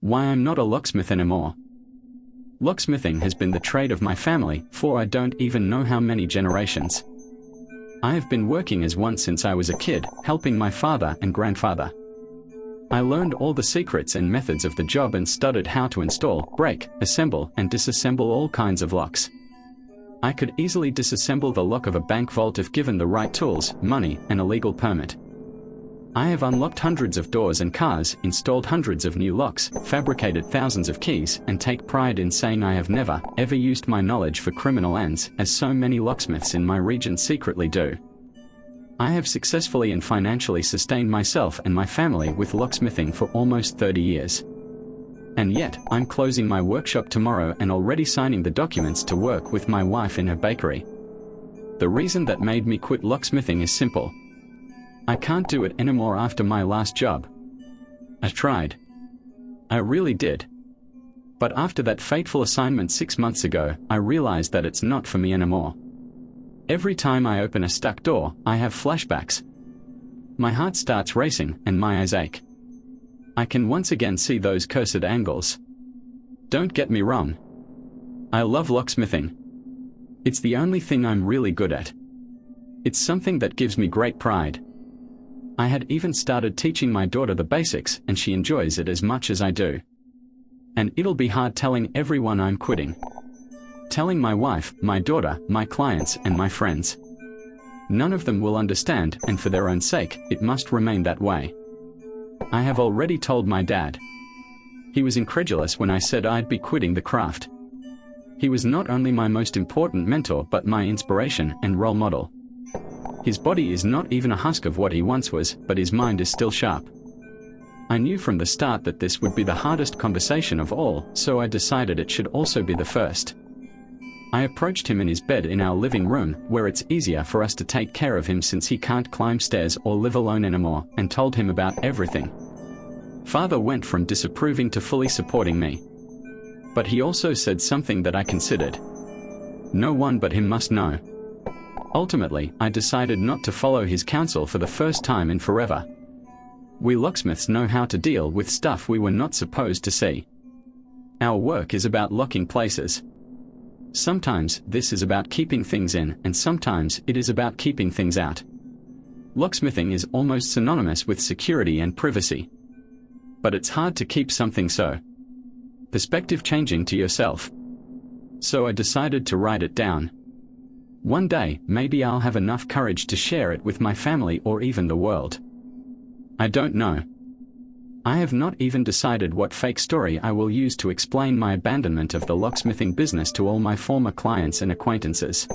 Why I'm not a locksmith anymore. Locksmithing has been the trade of my family for I don't even know how many generations. I have been working as one since I was a kid, helping my father and grandfather. I learned all the secrets and methods of the job and studied how to install, break, assemble, and disassemble all kinds of locks. I could easily disassemble the lock of a bank vault if given the right tools, money, and a legal permit. I have unlocked hundreds of doors and cars, installed hundreds of new locks, fabricated thousands of keys, and take pride in saying I have never, ever used my knowledge for criminal ends, as so many locksmiths in my region secretly do. I have successfully and financially sustained myself and my family with locksmithing for almost 30 years. And yet, I'm closing my workshop tomorrow and already signing the documents to work with my wife in her bakery. The reason that made me quit locksmithing is simple. I can't do it anymore after my last job. I tried. I really did. But after that fateful assignment 6 months ago, I realized that it's not for me anymore. Every time I open a stuck door, I have flashbacks. My heart starts racing and my eyes ache. I can once again see those cursed angles. Don't get me wrong. I love locksmithing. It's the only thing I'm really good at. It's something that gives me great pride. I had even started teaching my daughter the basics and she enjoys it as much as I do. And it'll be hard telling everyone I'm quitting. Telling my wife, my daughter, my clients, and my friends. None of them will understand, and for their own sake, it must remain that way. I have already told my dad. He was incredulous when I said I'd be quitting the craft. He was not only my most important mentor but my inspiration and role model. His body is not even a husk of what he once was, but his mind is still sharp. I knew from the start that this would be the hardest conversation of all, so I decided it should also be the first. I approached him in his bed in our living room, where it's easier for us to take care of him since he can't climb stairs or live alone anymore, and told him about everything. Father went from disapproving to fully supporting me. But he also said something that I considered. No one but him must know. Ultimately, I decided not to follow his counsel for the first time in forever. We locksmiths know how to deal with stuff we were not supposed to see. Our work is about locking places. Sometimes this is about keeping things in, and sometimes it is about keeping things out. Locksmithing is almost synonymous with security and privacy. But it's hard to keep something so perspective changing to yourself. So I decided to write it down. One day, maybe I'll have enough courage to share it with my family or even the world. I don't know. I have not even decided what fake story I will use to explain my abandonment of the locksmithing business to all my former clients and acquaintances.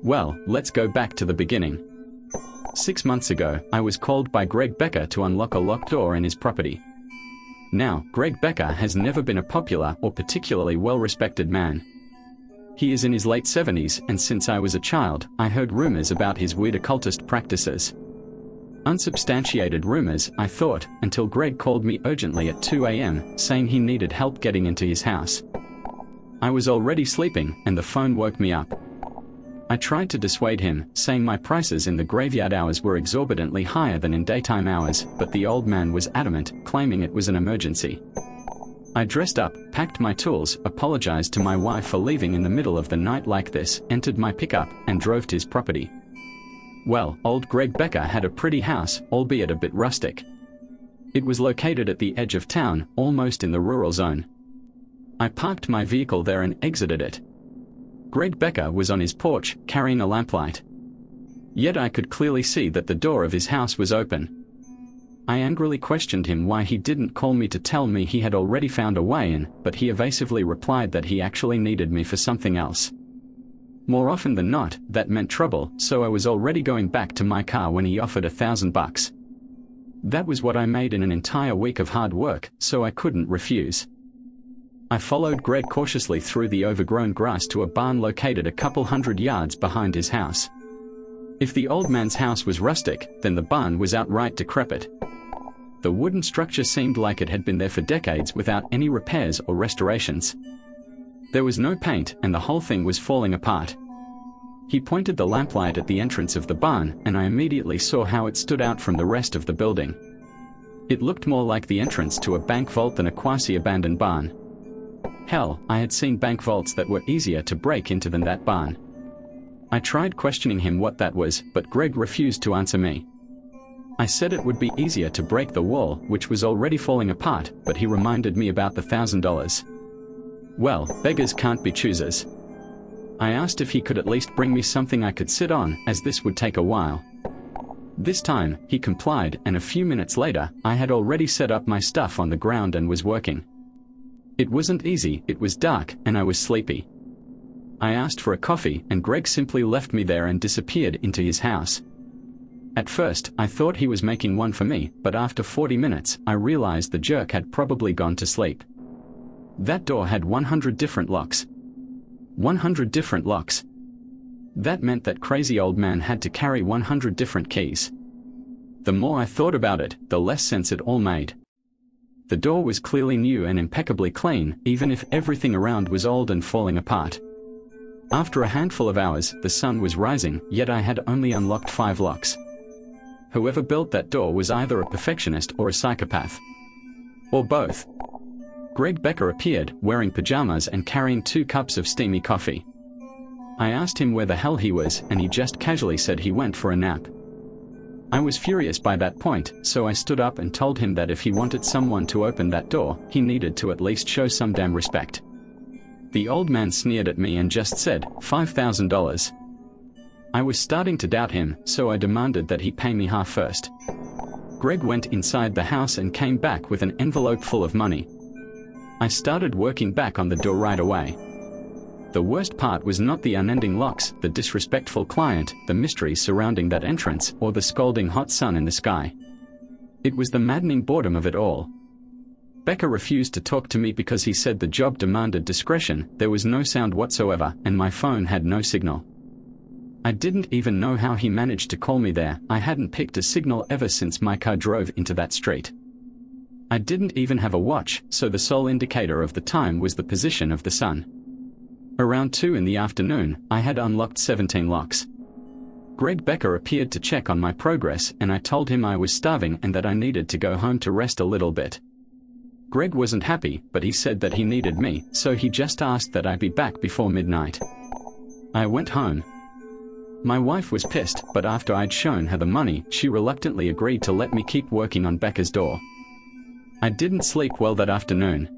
Well, let's go back to the beginning. 6 months ago, I was called by Greg Becker to unlock a locked door in his property. Now, Greg Becker has never been a popular or particularly well-respected man. He is in his late 70s, and since I was a child, I heard rumors about his weird occultist practices. Unsubstantiated rumors, I thought, until Greg called me urgently at 2 a.m., saying he needed help getting into his house. I was already sleeping, and the phone woke me up. I tried to dissuade him, saying my prices in the graveyard hours were exorbitantly higher than in daytime hours, but the old man was adamant, claiming it was an emergency. I dressed up, packed my tools, apologized to my wife for leaving in the middle of the night like this, entered my pickup, and drove to his property. Well, old Greg Becker had a pretty house, albeit a bit rustic. It was located at the edge of town, almost in the rural zone. I parked my vehicle there and exited it. Greg Becker was on his porch, carrying a lamplight. Yet I could clearly see that the door of his house was open. I angrily questioned him why he didn't call me to tell me he had already found a way in, but he evasively replied that he actually needed me for something else. More often than not, that meant trouble, so I was already going back to my car when he offered $1,000. That was what I made in an entire week of hard work, so I couldn't refuse. I followed Greg cautiously through the overgrown grass to a barn located a couple hundred yards behind his house. If the old man's house was rustic, then the barn was outright decrepit. The wooden structure seemed like it had been there for decades without any repairs or restorations. There was no paint, and the whole thing was falling apart. He pointed the lamplight at the entrance of the barn, and I immediately saw how it stood out from the rest of the building. It looked more like the entrance to a bank vault than a quasi-abandoned barn. Hell, I had seen bank vaults that were easier to break into than that barn. I tried questioning him what that was, but Greg refused to answer me. I said it would be easier to break the wall, which was already falling apart, but he reminded me about the $1,000. Well, beggars can't be choosers. I asked if he could at least bring me something I could sit on, as this would take a while. This time, he complied, and a few minutes later, I had already set up my stuff on the ground and was working. It wasn't easy, it was dark, and I was sleepy. I asked for a coffee, and Greg simply left me there and disappeared into his house. At first, I thought he was making one for me, but after 40 minutes, I realized the jerk had probably gone to sleep. That door had 100 different locks. 100 different locks. That meant that crazy old man had to carry 100 different keys. The more I thought about it, the less sense it all made. The door was clearly new and impeccably clean, even if everything around was old and falling apart. After a handful of hours, the sun was rising, yet I had only unlocked 5 locks. Whoever built that door was either a perfectionist or a psychopath. Or both. Greg Becker appeared, wearing pajamas and carrying 2 cups of steamy coffee. I asked him where the hell he was, and he just casually said he went for a nap. I was furious by that point, so I stood up and told him that if he wanted someone to open that door, he needed to at least show some damn respect. The old man sneered at me and just said, $5,000. I was starting to doubt him, so I demanded that he pay me half first. Greg went inside the house and came back with an envelope full of money. I started working back on the door right away. The worst part was not the unending locks, the disrespectful client, the mysteries surrounding that entrance, or the scalding hot sun in the sky. It was the maddening boredom of it all. Becker refused to talk to me because he said the job demanded discretion, there was no sound whatsoever, and my phone had no signal. I didn't even know how he managed to call me there, I hadn't picked a signal ever since my car drove into that street. I didn't even have a watch, so the sole indicator of the time was the position of the sun. Around 2 in the afternoon, I had unlocked 17 locks. Greg Becker appeared to check on my progress, and I told him I was starving and that I needed to go home to rest a little bit. Greg wasn't happy, but he said that he needed me, so he just asked that I be back before midnight. I went home. My wife was pissed, but after I'd shown her the money, she reluctantly agreed to let me keep working on Becker's door. I didn't sleep well that afternoon.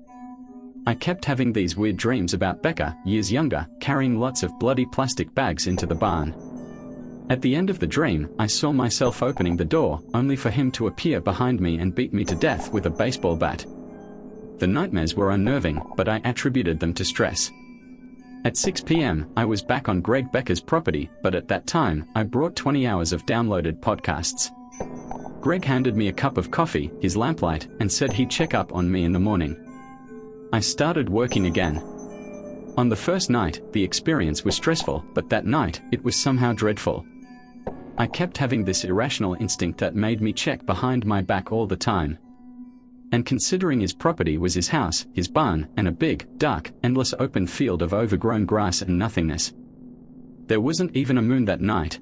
I kept having these weird dreams about Becker, years younger, carrying lots of bloody plastic bags into the barn. At the end of the dream, I saw myself opening the door, only for him to appear behind me and beat me to death with a baseball bat. The nightmares were unnerving, but I attributed them to stress. At 6 p.m., I was back on Greg Becker's property, but at that time, I brought 20 hours of downloaded podcasts. Greg handed me a cup of coffee, his lamplight, and said he'd check up on me in the morning. I started working again. On the first night, the experience was stressful, but that night, it was somehow dreadful. I kept having this irrational instinct that made me check behind my back all the time. And considering his property was his house, his barn, and a big, dark, endless open field of overgrown grass and nothingness. There wasn't even a moon that night.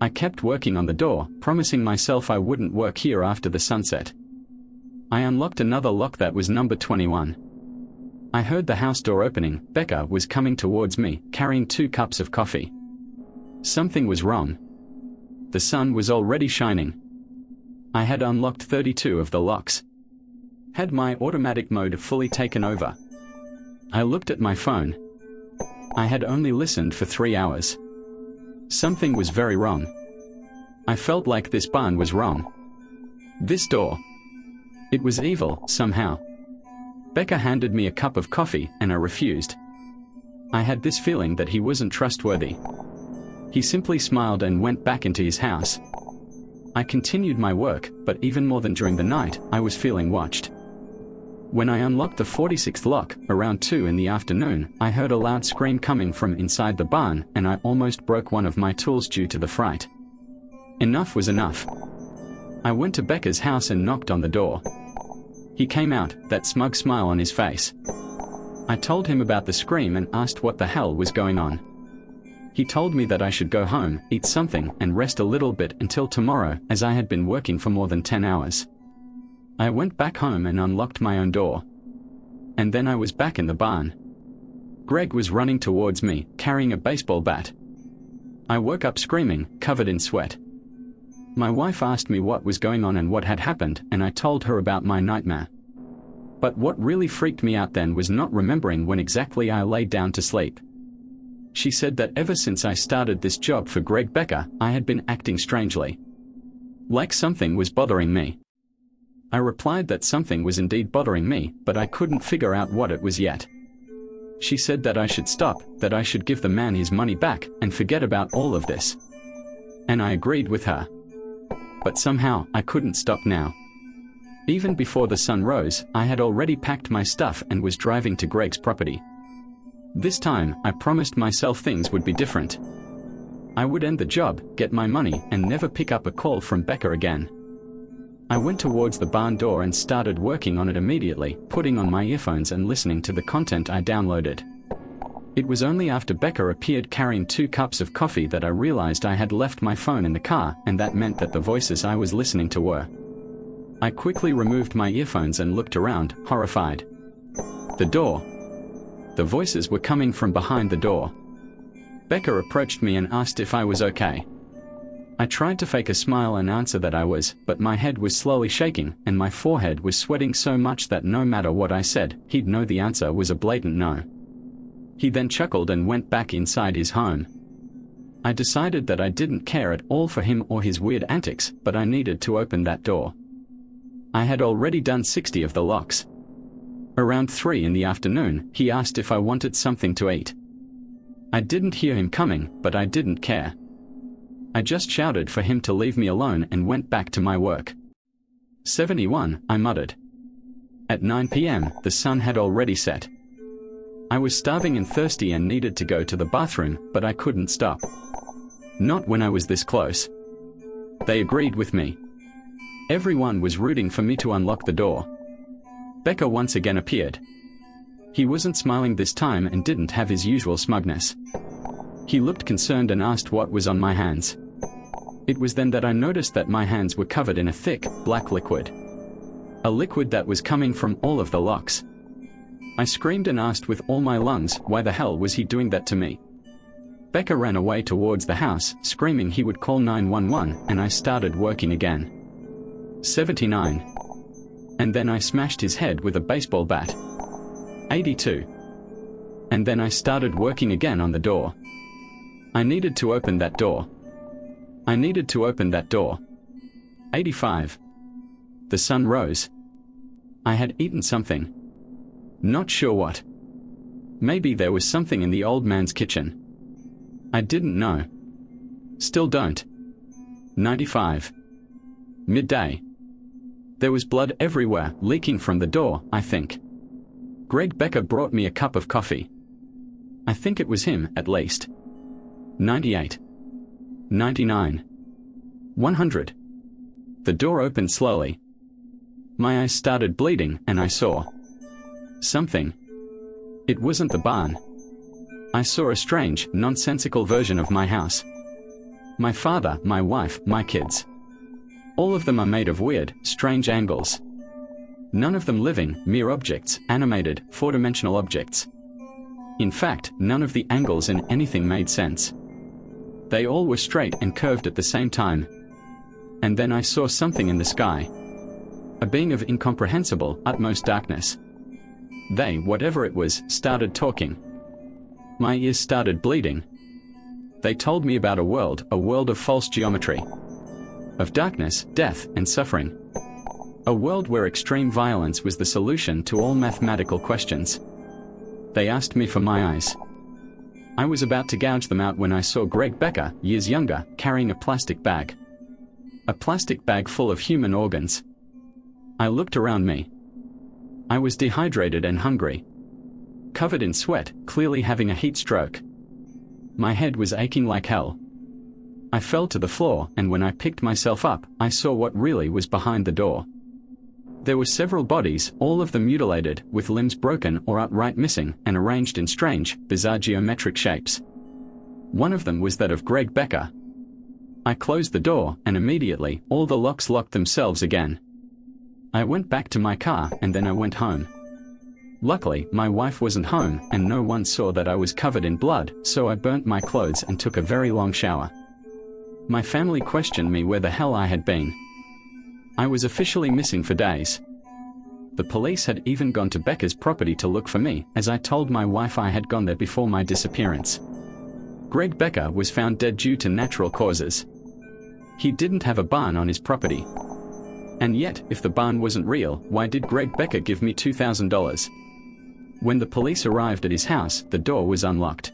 I kept working on the door, promising myself I wouldn't work here after the sunset. I unlocked another lock that was number 21. I heard the house door opening. Becker was coming towards me, carrying 2 cups of coffee. Something was wrong. The sun was already shining. I had unlocked 32 of the locks. Had my automatic mode fully taken over. I looked at my phone. I had only listened for 3 hours. Something was very wrong. I felt like this barn was wrong. This door. It was evil, somehow. Becker handed me a cup of coffee, and I refused. I had this feeling that he wasn't trustworthy. He simply smiled and went back into his house. I continued my work, but even more than during the night, I was feeling watched. When I unlocked the 46th lock, around 2 in the afternoon, I heard a loud scream coming from inside the barn, and I almost broke one of my tools due to the fright. Enough was enough. I went to Becker's house and knocked on the door. He came out, that smug smile on his face. I told him about the scream and asked what the hell was going on. He told me that I should go home, eat something, and rest a little bit until tomorrow, as I had been working for more than 10 hours. I went back home and unlocked my own door. And then I was back in the barn. Greg was running towards me, carrying a baseball bat. I woke up screaming, covered in sweat. My wife asked me what was going on and what had happened, and I told her about my nightmare. But what really freaked me out then was not remembering when exactly I laid down to sleep. She said that ever since I started this job for Greg Becker, I had been acting strangely. Like something was bothering me. I replied that something was indeed bothering me, but I couldn't figure out what it was yet. She said that I should stop, that I should give the man his money back, and forget about all of this. And I agreed with her. But somehow, I couldn't stop now. Even before the sun rose, I had already packed my stuff and was driving to Greg's property. This time, I promised myself things would be different. I would end the job, get my money, and never pick up a call from Becker again. I went towards the barn door and started working on it immediately, putting on my earphones and listening to the content I downloaded. It was only after Becker appeared carrying 2 cups of coffee that I realized I had left my phone in the car, and that meant that the voices I was listening to were. I quickly removed my earphones and looked around, horrified. The door. The voices were coming from behind the door. Becker approached me and asked if I was okay. I tried to fake a smile and answer that I was, but my head was slowly shaking, and my forehead was sweating so much that no matter what I said, he'd know the answer was a blatant no. He then chuckled and went back inside his home. I decided that I didn't care at all for him or his weird antics, but I needed to open that door. I had already done 60 of the locks. Around 3 in the afternoon, he asked if I wanted something to eat. I didn't hear him coming, but I didn't care. I just shouted for him to leave me alone and went back to my work. 71, I muttered. At 9 p.m., the sun had already set. I was starving and thirsty and needed to go to the bathroom, but I couldn't stop. Not when I was this close. They agreed with me. Everyone was rooting for me to unlock the door. Becker once again appeared. He wasn't smiling this time and didn't have his usual smugness. He looked concerned and asked what was on my hands. It was then that I noticed that my hands were covered in a thick, black liquid. A liquid that was coming from all of the locks. I screamed and asked with all my lungs, why the hell was he doing that to me? Becker ran away towards the house, screaming he would call 911, and I started working again. 79. And then I smashed his head with a baseball bat. 82. And then I started working again on the door. I needed to open that door. I needed to open that door. 85. The sun rose. I had eaten something. Not sure what. Maybe there was something in the old man's kitchen. I didn't know. Still don't. 95. Midday. There was blood everywhere, leaking from the door, I think. Greg Becker brought me a cup of coffee. I think it was him, at least. 98. 99. 100. The door opened slowly. My eyes started bleeding, and I saw something. It wasn't the barn. I saw a strange, nonsensical version of my house. My father, my wife, my kids. All of them are made of weird, strange angles. None of them living, mere objects, animated, four-dimensional objects. In fact, none of the angles in anything made sense. They all were straight and curved at the same time. And then I saw something in the sky. A being of incomprehensible, utmost darkness. They, whatever it was, started talking. My ears started bleeding. They told me about a world of false geometry. Of darkness, death, and suffering. A world where extreme violence was the solution to all mathematical questions. They asked me for my eyes. I was about to gouge them out when I saw Greg Becker, years younger, carrying a plastic bag. A plastic bag full of human organs. I looked around me. I was dehydrated and hungry. Covered in sweat, clearly having a heat stroke. My head was aching like hell. I fell to the floor, and when I picked myself up, I saw what really was behind the door. There were several bodies, all of them mutilated, with limbs broken or outright missing, and arranged in strange, bizarre geometric shapes. One of them was that of Greg Becker. I closed the door, and immediately, all the locks locked themselves again. I went back to my car and then I went home. Luckily, my wife wasn't home and no one saw that I was covered in blood, so I burnt my clothes and took a very long shower. My family questioned me where the hell I had been. I was officially missing for days. The police had even gone to Becca's property to look for me, as I told my wife I had gone there before my disappearance. Greg Becca was found dead due to natural causes. He didn't have a barn on his property. And yet, if the barn wasn't real, why did Greg Becca give me $2,000? When the police arrived at his house, the door was unlocked.